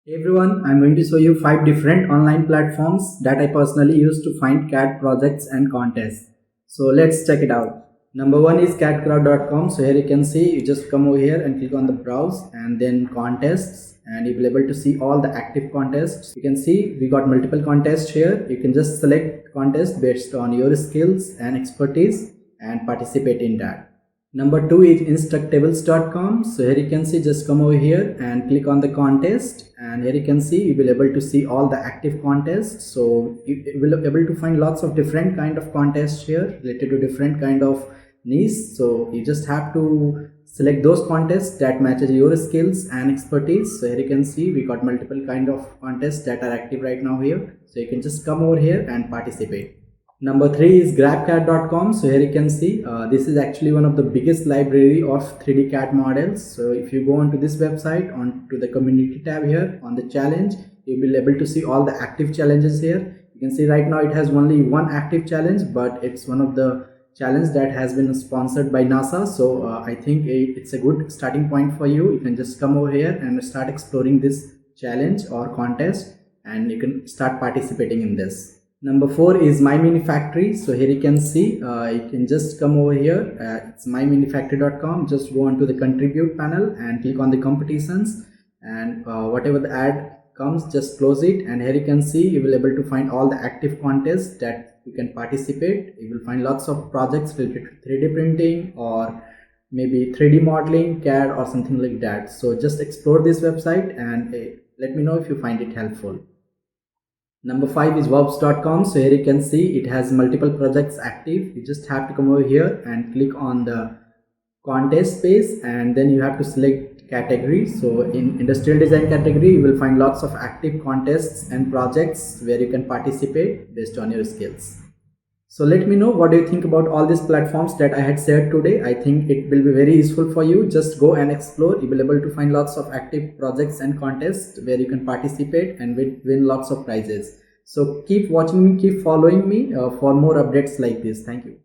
Hey everyone, I'm going to show you 5 different online platforms that I personally use to find CAD projects and contests. So let's check it out. Number 1 is CatCrowd.com. So here you can see, you just come over here and click on the browse and then contests, and you will be able to see all the active contests. You can see we got multiple contests here. You can just select contest based on your skills and expertise and participate in that. Number 2 is instructablescom. So here you can see, just come over here and click on the contest, and here you can see you will be able to see all the active contests. So you will be able to find lots of different kind of contests here related to different kind of niche. So you just have to select those contests that matches your skills and expertise. So here you can see we got multiple kind of contests that are active right now here. So you can just come over here and participate. Number 3 is GrabCAD.com. So here you can see this is actually one of the biggest library of 3D CAD models. So if you go onto this website, onto the community tab here on the challenge, you will be able to see all the active challenges here. You can see right now it has only one active challenge, but it's one of the challenge that has been sponsored by NASA. So I think it's a good starting point for you. You can just come over here and start exploring this challenge or contest, and you can start participating in this. Number 4 is MyMiniFactory. So here you can see you can just come over here, it's MyMiniFactory.com. just go on to the contribute panel and click on the competitions, and whatever the ad comes, just close it, and here you can see you will be able to find all the active contests that you can participate. You will find lots of projects related to 3D printing or maybe 3D modeling, CAD or something like that. So just explore this website and let me know if you find it helpful. Number 5 is Verbs.com. So here you can see it has multiple projects active. You just have to come over here and click on the contest space, and then you have to select category. So in industrial design category, you will find lots of active contests and projects where you can participate based on your skills. So let me know what do you think about all these platforms that I had shared today. I think it will be very useful for you. Just go and explore. You will be able to find lots of active projects and contests where you can participate and win lots of prizes. So keep watching me, keep following me for more updates like this. Thank you.